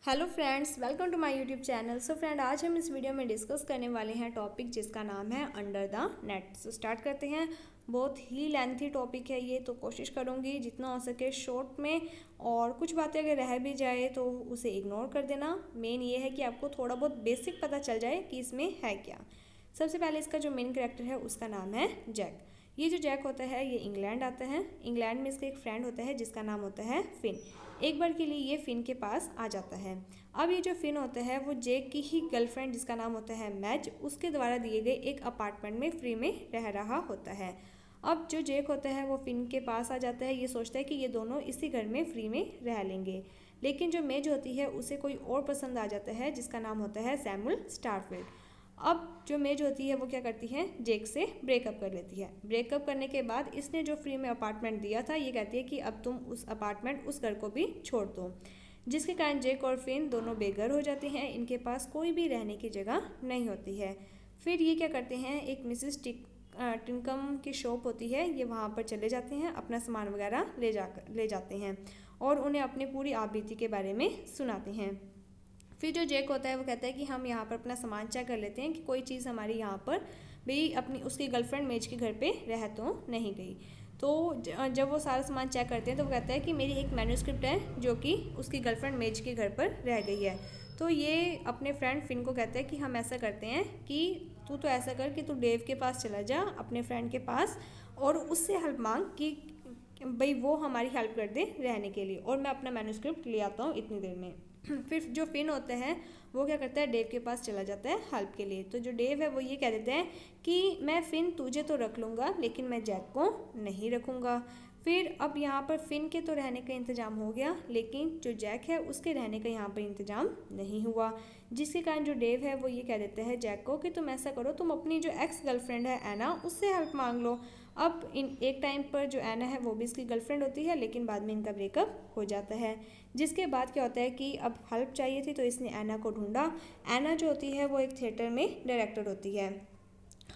Hello friends, welcome to my YouTube channel. So friend, आज हम इस वीडियो में डिस्कस करने वाले हैं टॉपिक जिसका नाम है under the net. So start करते हैं। बहुत ही लेंथी टॉपिक है ये, तो कोशिश करूँगी जितना हो सके शॉर्ट में, और कुछ बातें अगर रह भी जाए तो उसे इग्नोर कर देना। मेन ये है कि आपको थोड़ा बहुत बेसिक पता चल जाए कि इसमें है क्या। सबसे पहले इसका जो मेन कैरेक्टर है उसका नाम है जैक। ये जो जैक होता है ये इंग्लैंड आता है। इंग्लैंड में इसका एक फ्रेंड होता है जिसका नाम होता है फिन। एक बार के लिए ये फिन के पास आ जाता है। अब ये जो फिन होता है वो जैक की ही गर्लफ्रेंड जिसका नाम होता है मैज, उसके द्वारा दिए गए एक अपार्टमेंट में फ्री में रह रहा होता है। अब जो जैक होता है वो फिन के पास आ जाता है। ये सोचता है कि ये दोनों इसी घर में फ्री में रह लेंगे, लेकिन जो मेज होती है उसे कोई और पसंद आ जाता है जिसका नाम होता है सैमुअल स्टारफील्ड। अब जो मेज होती है वो क्या करती है, जैक से ब्रेकअप कर लेती है। ब्रेकअप करने के बाद इसने जो फ्री में अपार्टमेंट दिया था ये कहती है कि अब तुम उस अपार्टमेंट उस घर को भी छोड़ दो, जिसके कारण जैक और फिन दोनों बेघर हो जाते हैं। इनके पास कोई भी रहने की जगह नहीं होती है। फिर ये क्या करते हैं, एक मिसेस टिनकम की शॉप होती है, ये वहाँ पर चले जाते हैं, अपना सामान वगैरह ले जाते हैं और उन्हें अपनी पूरी आपबीती के बारे में सुनाते हैं। फिर जो जैक होता है वो कहता है कि हम यहाँ पर अपना सामान चेक कर लेते हैं कि कोई चीज़ हमारी यहाँ पर भी अपनी उसकी गर्लफ्रेंड मेज के घर पे रह तो नहीं गई। तो जब वो सारा सामान चेक करते हैं तो वो कहता है कि मेरी एक मैन्यूस्क्रिप्ट है जो कि उसकी गर्लफ्रेंड मेज के घर पर रह गई है। तो ये अपने फ्रेंड फिन को कहता है कि हम ऐसा करते हैं कि तू तो ऐसा कर कि तू डेव के पास चला जा, अपने फ्रेंड के पास, और उससे हेल्प मांग कि भाई वो हमारी हेल्प कर दे रहने के लिए, और मैं अपना मैन्यूस्क्रिप्ट ले आता हूँ इतनी देर में। फिर जो फिन होता है वो क्या करता है, डेव के पास चला जाता है हेल्प के लिए। तो जो डेव है वो ये कह देते हैं कि मैं फिन तुझे तो रख लूँगा लेकिन मैं जैक को नहीं रखूँगा। फिर अब यहाँ पर फिन के तो रहने का इंतज़ाम हो गया, लेकिन जो जैक है उसके रहने का यहाँ पर इंतज़ाम नहीं हुआ, जिसके कारण जो डेव है वो ये कह देता है जैक को कि तुम ऐसा करो, तुम अपनी जो एक्स गर्लफ्रेंड है एना उससे हेल्प मांग लो। अब इन एक टाइम पर जो एना है वो भी इसकी गर्लफ्रेंड होती है, लेकिन बाद में इनका ब्रेकअप हो जाता है। जिसके बाद क्या होता है कि अब हेल्प चाहिए थी तो इसने एना को ढूंढा। एना जो होती है वो एक थिएटर में डायरेक्टर होती है।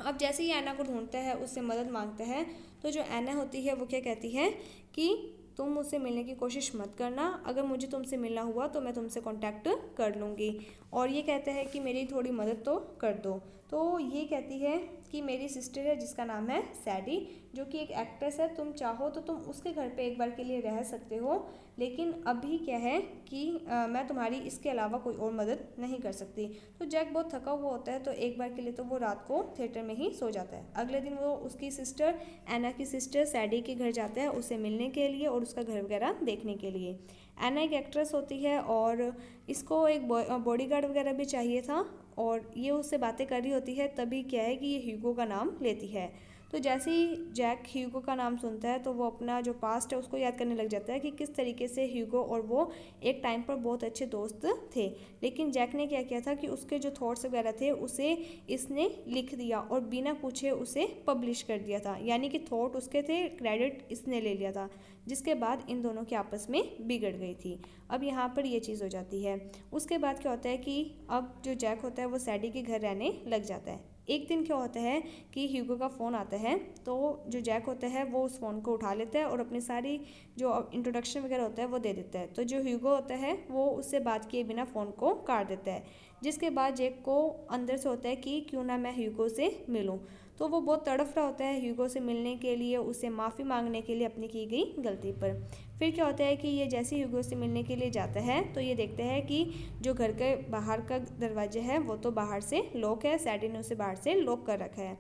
अब जैसे ही एना को ढूंढता है, उससे मदद मांगता है, तो जो एना होती है वो क्या कहती है कि तुम मुझसे मिलने की कोशिश मत करना, अगर मुझे तुमसे मिलना हुआ तो मैं तुमसे कांटेक्ट कर लूँगी। और ये कहता है कि मेरी थोड़ी मदद तो कर दो। तो ये कहती है कि मेरी सिस्टर है जिसका नाम है सैडी, जो कि एक एक्ट्रेस है, तुम चाहो तो तुम उसके घर पे एक बार के लिए रह सकते हो, लेकिन अभी क्या है कि मैं तुम्हारी इसके अलावा कोई और मदद नहीं कर सकती। तो जैक बहुत थका हुआ होता है, तो एक बार के लिए तो वो रात को थिएटर में ही सो जाता है। अगले दिन वो उसकी सिस्टर एना की सिस्टर सैडी के घर जाता है उसे मिलने के लिए और उसका घर वगैरह देखने के लिए। एना एक एक्ट्रेस होती है और इसको एक बॉडीगार्ड वगैरह भी चाहिए था, और ये उससे बातें कर रही होती है, तभी क्या है कि ये ह्यूगो का नाम लेती है। तो जैसे ही जैक ह्यूगो का नाम सुनता है तो वो अपना जो पास्ट है उसको याद करने लग जाता है कि किस तरीके से ह्यूगो और वो एक टाइम पर बहुत अच्छे दोस्त थे। लेकिन जैक ने क्या किया था कि उसके जो थॉट्स वगैरह थे उसे इसने लिख दिया और बिना पूछे उसे पब्लिश कर दिया था, यानी कि थॉट उसके थे, क्रेडिट इसने ले लिया था, जिसके बाद इन दोनों की आपस में बिगड़ गई थी। अब यहाँ पर ये चीज़ हो जाती है। उसके बाद क्या होता है कि अब जो जैक होता है वो सैडी के घर रहने लग जाता है। एक दिन क्या होता है कि ह्यूगो का फ़ोन आता है, तो जो जैक होता है वो उस फ़ोन को उठा लेता है और अपनी सारी जो इंट्रोडक्शन वगैरह होता है वो दे देता है। तो जो ह्यूगो होता है वो उससे बात किए बिना फ़ोन को काट देता है, जिसके बाद जैक को अंदर से होता है कि क्यों ना मैं ह्यूगो से मिलूं। तो वो बहुत तड़फ रहा होता है ह्यूगो से मिलने के लिए, उसे माफ़ी मांगने के लिए अपनी की गई गलती पर। फिर क्या होता है कि ये जैसे ह्यूगो से मिलने के लिए जाता है तो ये देखता है कि जो घर के बाहर का दरवाजा है वो तो बाहर से लॉक है, सैडी ने उसे बाहर से लॉक कर रखा है।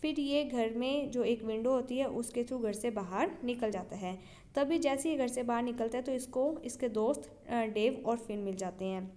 फिर ये घर में जो एक विंडो होती है उसके थ्रू घर से बाहर निकल जाता है। तभी जैसे ही घर से बाहर निकलता है तो इसको इसके दोस्त डेव और फिन मिल जाते हैं।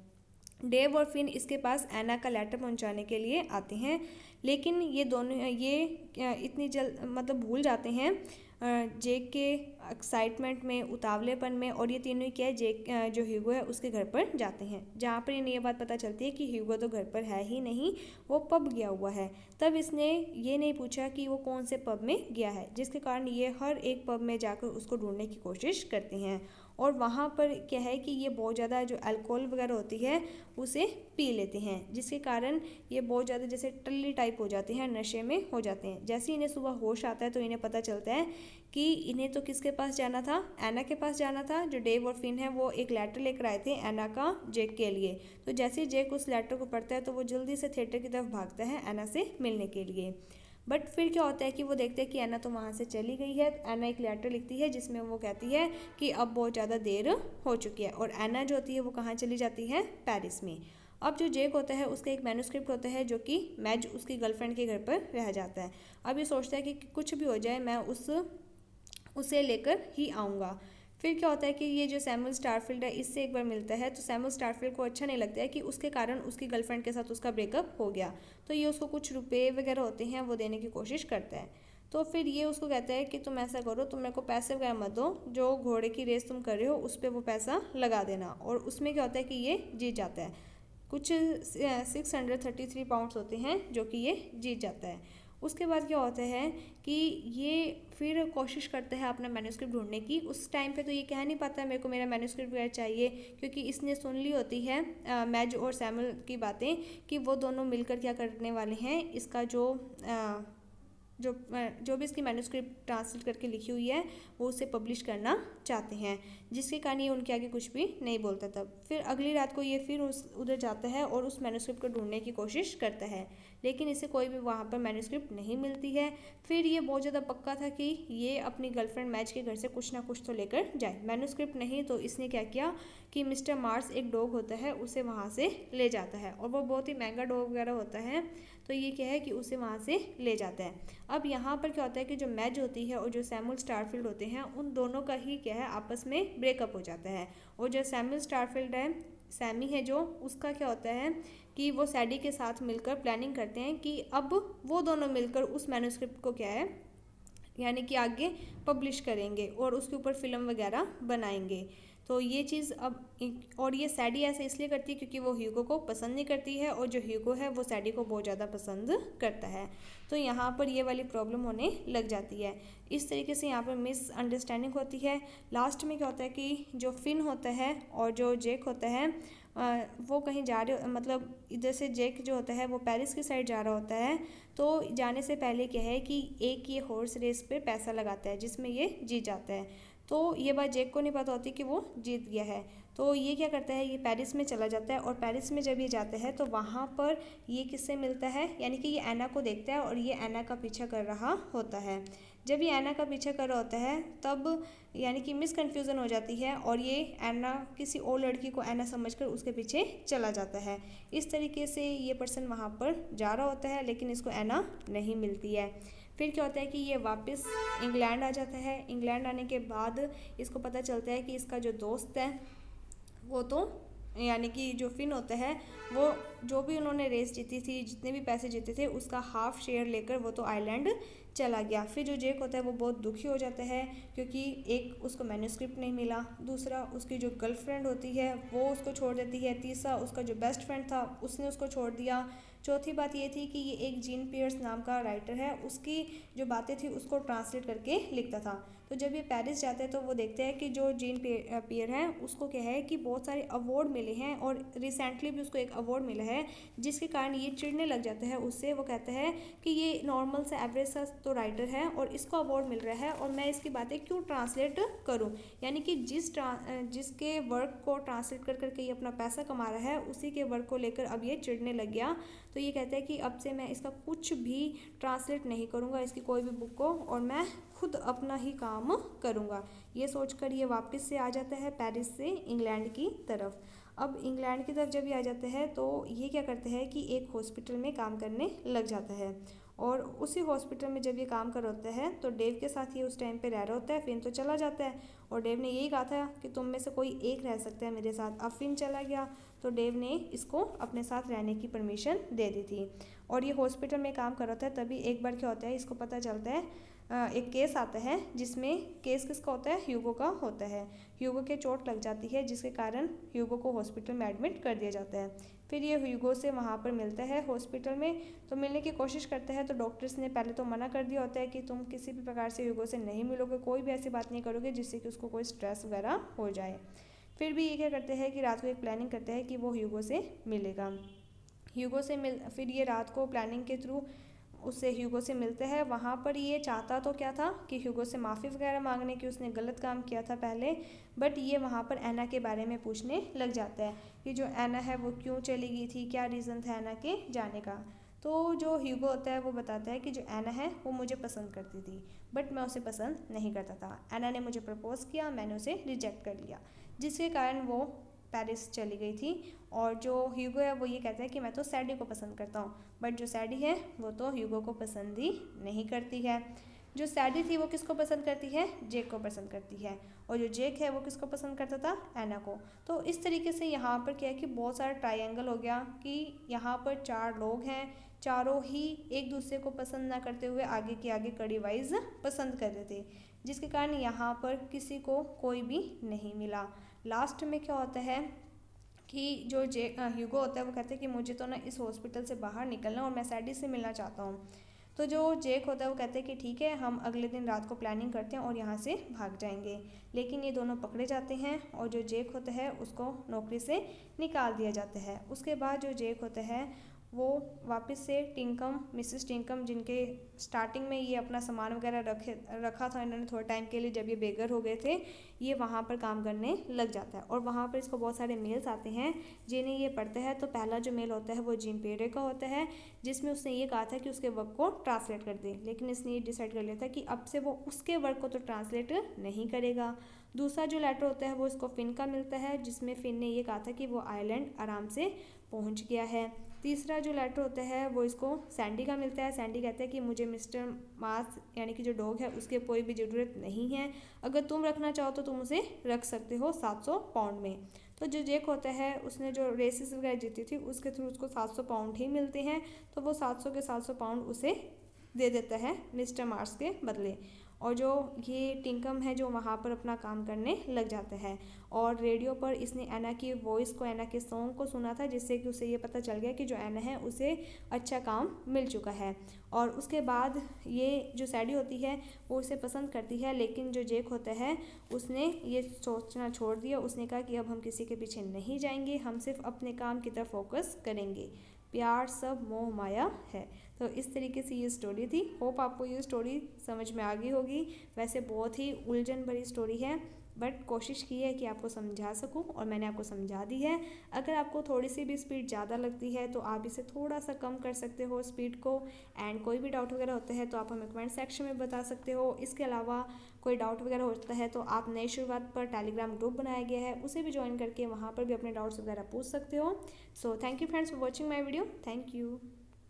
डेव और फिन इसके पास एना का लेटर पहुंचाने के लिए आते हैं, लेकिन ये दोनों इतनी जल्द मतलब भूल जाते हैं जेक के एक्साइटमेंट में, उतावलेपन में, और ये तीनों ही क्या है, जेक जो ह्यूगो है उसके घर पर जाते हैं, जहाँ पर इन्हें ये बात पता चलती है कि ह्यूगो तो घर पर है ही नहीं, वो पब गया हुआ है। तब इसने ये नहीं पूछा कि वो कौन से पब में गया है, जिसके कारण ये हर एक पब में जाकर उसको ढूंढने की कोशिश करते हैं। और वहाँ पर क्या है कि ये बहुत ज़्यादा जो अल्कोहल वगैरह होती है उसे पी लेते हैं, जिसके कारण ये बहुत ज़्यादा जैसे टल्ली टाइप हो जाते हैं, नशे में हो जाते हैं। जैसे इन्हें सुबह होश आता है तो इन्हें पता चलता है कि इन्हें तो किसके पास जाना था, एना के पास जाना था। जो डेव और फिन है वो एक लेटर लेकर आए थे एना का जेक के लिए। तो जैसे ही जेक उस लेटर को पढ़ता है तो वो जल्दी से थिएटर की तरफ भागता है एना से मिलने के लिए। बट फिर क्या होता है कि वो देखते हैं कि एना तो वहाँ से चली गई है। एना एक लेटर लिखती है जिसमें वो कहती है कि अब बहुत ज़्यादा देर हो चुकी है, और एना जो होती है वो कहाँ चली जाती है, पेरिस में। अब जो जेक होता है उसका एक मैन्युस्क्रिप्ट होता है जो कि मैज उसकी गर्लफ्रेंड के घर पर रह जाता है। अब ये सोचता है कि कुछ भी हो जाए मैं उसे लेकर ही आऊँगा। फिर क्या होता है कि ये जो सैमुअल स्टारफील्ड है इससे एक बार मिलता है, तो सैमुअल स्टारफील्ड को अच्छा नहीं लगता है कि उसके कारण उसकी गर्लफ्रेंड के साथ उसका ब्रेकअप हो गया। तो ये उसको कुछ रुपए वगैरह होते हैं वो देने की कोशिश करता है। तो फिर ये उसको कहता है कि तुम ऐसा करो, तुम मेरे को पैसे वगैरह मत दो, जो घोड़े की रेस तुम कर रहे हो उस पर वो पैसा लगा देना। और उसमें क्या होता है कि ये जीत जाता है। कुछ 633 पाउंड्स होते हैं जो कि ये जीत जाता है। उसके बाद क्या होता है कि ये फिर कोशिश करता है अपना मैन्युस्क्रिप्ट ढूंढने की। उस टाइम पे तो ये कह नहीं पाता मेरे को मेरा मैन्युस्क्रिप्ट वगैरह चाहिए, क्योंकि इसने सुन ली होती है मैज और सैमुअल की बातें कि वो दोनों मिलकर क्या करने वाले हैं, इसका जो भी इसकी मैन्युस्क्रिप्ट ट्रांसलेट करके लिखी हुई है वो उसे पब्लिश करना चाहते हैं, जिसके कारण ये उनके आगे कुछ भी नहीं बोलता था। फिर अगली रात को ये फिर उधर जाता है और उस मैन्युस्क्रिप्ट को ढूंढने की कोशिश करता है, लेकिन इसे कोई भी वहाँ पर मैन्युस्क्रिप्ट नहीं मिलती है। फिर ये बहुत ज़्यादा पक्का था कि ये अपनी गर्लफ्रेंड मैज के घर से कुछ ना कुछ तो लेकर जाए। मैन्युस्क्रिप्ट नहीं तो इसने क्या किया कि मिस्टर मार्स एक डॉग होता है उसे वहाँ से ले जाता है, और वो बहुत ही महंगा डॉग वगैरह होता है। तो ये क्या है कि उसे वहाँ से ले जाता है। अब यहाँ पर क्या होता है कि जो मैज होती है और जो सैमुअल स्टारफील्ड होते हैं उन दोनों का ही क्या है आपस में ब्रेकअप हो जाता है। और जो सैमुअल स्टारफील्ड है, सैमी है जो, उसका क्या होता है कि वो सैडी के साथ मिलकर प्लानिंग करते हैं कि अब वो दोनों मिलकर उस मैन्युस्क्रिप्ट को क्या है यानी कि आगे पब्लिश करेंगे और उसके ऊपर फिल्म वगैरह बनाएंगे। तो ये चीज़ और ये सैडी ऐसे इसलिए करती है क्योंकि वो ह्यूगो को पसंद नहीं करती है, और जो ह्यूगो है वो सैडी को बहुत ज़्यादा पसंद करता है। तो यहाँ पर ये वाली प्रॉब्लम होने लग जाती है। इस तरीके से यहाँ पर मिसअंडरस्टैंडिंग होती है। लास्ट में क्या होता है कि जो फिन होता है और जो जेक होता है वो कहीं जा रहे, मतलब इधर से जेक जो होता है वो पेरिस की साइड जा रहा होता है। तो जाने से पहले क्या है कि एक ये हॉर्स रेस पे पैसा लगाता है जिसमें ये जीत जाता है। तो ये बात जेक को नहीं पता होती कि वो जीत गया है। तो ये क्या करता है, ये पेरिस में चला जाता है, और पेरिस में जब ये जाता है तो वहाँ पर ये किससे मिलता है, यानी कि ये एना को देखता है और ये एना का पीछा कर रहा होता है। जब ये एना का पीछा कर रहा होता है तब यानी कि मिसकन्फ्यूज़न हो जाती है, और ये एना किसी और लड़की को एना समझकर उसके पीछे चला जाता है। इस तरीके से ये पर्सन वहाँ पर जा रहा होता है, लेकिन इसको एना नहीं मिलती है। फिर क्या होता है कि ये वापस इंग्लैंड आ जाता है। इंग्लैंड आने के बाद इसको पता चलता है कि इसका जो दोस्त है वो तो यानी कि जो फिन होता है वो जो भी उन्होंने रेस जीती थी, जितने भी पैसे जीते थे उसका हाफ शेयर लेकर वो तो आइलैंड चला गया। फिर जो जेक होता है वो बहुत दुखी हो जाता है, क्योंकि एक उसको मैन्युस्क्रिप्ट नहीं मिला, दूसरा उसकी जो गर्लफ्रेंड होती है वो उसको छोड़ देती है, तीसरा उसका जो बेस्ट फ्रेंड था उसने उसको छोड़ दिया, चौथी बात ये थी कि ये एक जीन पियर्स नाम का राइटर है, उसकी जो बातें थी उसको ट्रांसलेट करके लिखता था। तो जब ये पेरिस जाते हैं तो वो देखते हैं कि जो जीन पियर है उसको क्या है कि बहुत सारे अवार्ड मिले हैं, और रिसेंटली भी उसको एक अवार्ड मिला है, जिसके कारण ये चिढ़ने लग जाता है उससे। वो कहता है कि ये नॉर्मल सा एवरेज सा तो राइटर है और इसको अवार्ड मिल रहा है, और मैं इसकी बातें क्यों ट्रांसलेट करूं, यानी कि जिसके वर्क को ट्रांसलेट कर करके ये अपना पैसा कमा रहा है उसी के वर्क को लेकर अब ये चिढ़ने लग गया। तो ये कहता है कि अब से मैं इसका कुछ भी ट्रांसलेट नहीं करूँगा, इसकी कोई भी बुक को, और मैं खुद अपना ही काम करूँगा। ये सोचकर ये वापस से आ जाता है पेरिस से इंग्लैंड की तरफ। अब इंग्लैंड की तरफ जब ये आ जाता है तो ये क्या करता है कि एक हॉस्पिटल में काम करने लग जाता है, और उसी हॉस्पिटल में जब ये काम कर होता है तो डेव के साथ ये उस टाइम पे रह रहा होता है। फिन तो चला जाता है, और डेव ने यही कहा था कि तुम में से कोई एक रह सकता है मेरे साथ। अब फिन चला गया तो डेव ने इसको अपने साथ रहने की परमिशन दे दी थी, और ये हॉस्पिटल में काम कर रहा था। तभी एक बार क्या होता है, इसको पता चलता है एक केस आता है जिसमें केस किसका होता है, ह्यूगो का होता है। ह्यूगो के चोट लग जाती है जिसके कारण ह्यूगो को हॉस्पिटल में एडमिट कर दिया जाता है। फिर ये ह्यूगो से वहाँ पर मिलता है हॉस्पिटल में, तो मिलने की कोशिश करता है। तो डॉक्टर्स ने पहले तो मना कर दिया होता है कि तुम किसी भी प्रकार से ह्यूगो से नहीं मिलोगे, कोई भी ऐसी बात नहीं करोगे जिससे कि उसको कोई स्ट्रेस वगैरह हो जाए। फिर भी ये क्या करते हैं कि रात को एक प्लानिंग करते हैं कि वो ह्यूगो से मिलेगा। फिर ये रात को प्लानिंग के थ्रू उससे ह्यूगो से मिलते हैं। वहाँ पर ये चाहता तो क्या था कि ह्यूगो से माफ़ी वगैरह मांगने की, उसने गलत काम किया था पहले, बट ये वहाँ पर एना के बारे में पूछने लग जाता है कि जो एना है वो क्यों चली गई थी, क्या रीज़न था एना के जाने का। तो जो ह्यूगो होता है वो बताता है कि जो एना है वो मुझे पसंद करती थी, बट मैं उसे पसंद नहीं करता था। एना ने मुझे प्रपोज़ किया, मैंने उसे रिजेक्ट कर लिया, जिसके कारण वो पेरिस चली गई थी। और जो ह्यूगो है वो ये कहता है कि मैं तो सैडी को पसंद करता हूँ, बट जो सैडी है वो तो ह्यूगो को पसंद ही नहीं करती है। जो सैडी थी वो किसको पसंद करती है, जेक को पसंद करती है, और जो जेक है वो किसको पसंद करता था, एना को। तो इस तरीके से यहाँ पर क्या है कि बहुत सारा ट्रायंगल हो गया कि यहाँ पर 4 लोग हैं, चारों ही एक दूसरे को पसंद ना करते हुए आगे के आगे कड़ी वाइज पसंद कर रहे थे, जिसके कारण यहाँ पर किसी को कोई भी नहीं मिला। लास्ट में क्या होता है कि जो ह्यूगो होता है वो कहते हैं कि मुझे तो ना इस हॉस्पिटल से बाहर निकलना और मैं सैडी से मिलना चाहता हूँ। तो जो जेक होता है वो कहते हैं कि ठीक है, हम अगले दिन रात को प्लानिंग करते हैं और यहाँ से भाग जाएंगे। लेकिन ये दोनों पकड़े जाते हैं और जो जेक होता है उसको नौकरी से निकाल दिया जाता है। उसके बाद जो जेक होता है वो वापस से टिंकम, मिसेस टिंकम, जिनके स्टार्टिंग में ये अपना सामान वगैरह रखा था इन्होंने थोड़े टाइम के लिए, जब ये बेघर हो गए थे, ये वहाँ पर काम करने लग जाता है। और वहाँ पर इसको बहुत सारे मेल्स आते हैं जिन्हें ये पढ़ता है। तो पहला जो मेल होता है वो जीन पेरे का होता है, जिसमें उसने ये कहा था कि उसके वर्क को ट्रांसलेट कर दे, लेकिन इसने ये डिसाइड कर लिया था कि अब से वो उसके वर्क को तो ट्रांसलेट नहीं करेगा। दूसरा जो लेटर होता है वो इसको फिन का मिलता है, जिसमें फिन ने ये कहा था कि वो आयरलैंड आराम से पहुँच गया है। तीसरा जो लेटर होता है वो इसको सैंडी का मिलता है। सैंडी कहता है कि मुझे मिस्टर मास यानी कि जो डॉग है उसके कोई भी ज़रूरत नहीं है, अगर तुम रखना चाहो तो तुम उसे रख सकते हो 700 पाउंड में। तो जो जेक होता है उसने जो रेसेस वगैरह जीती थी उसके थ्रू उसको 700 पाउंड ही मिलते हैं, तो वो 700 के 700 पाउंड उसे दे देता है मिस्टर मार्स के बदले। और जो ये टिंकम है जो वहाँ पर अपना काम करने लग जाता है, और रेडियो पर इसने एना की वॉइस को, एना के सॉन्ग को सुना था, जिससे कि उसे ये पता चल गया कि जो एना है उसे अच्छा काम मिल चुका है। और उसके बाद ये जो सैडी होती है वो उसे पसंद करती है, लेकिन जो जेक होता है उसने ये सोचना छोड़ दिया। उसने कहा कि अब हम किसी के पीछे नहीं जाएंगे, हम सिर्फ अपने काम की तरफ फोकस करेंगे, प्यार सब मोह माया है। तो इस तरीके से ये स्टोरी थी। होप आपको ये स्टोरी समझ में आ गई होगी। वैसे बहुत ही उलझन भरी स्टोरी है, बट कोशिश की है कि आपको समझा सकूं और मैंने आपको समझा दी है। अगर आपको थोड़ी सी भी स्पीड ज़्यादा लगती है तो आप इसे थोड़ा सा कम कर सकते हो स्पीड को। एंड कोई भी डाउट वगैरह होता है तो आप हमें कमेंट सेक्शन में बता सकते हो। इसके अलावा कोई डाउट वगैरह होता है तो आप नई शुरुआत पर टेलीग्राम ग्रुप बनाया गया है, उसे भी ज्वाइन करके वहाँ पर भी अपने डाउट्स वगैरह पूछ सकते हो। So thank you friends for watching my video. Thank you.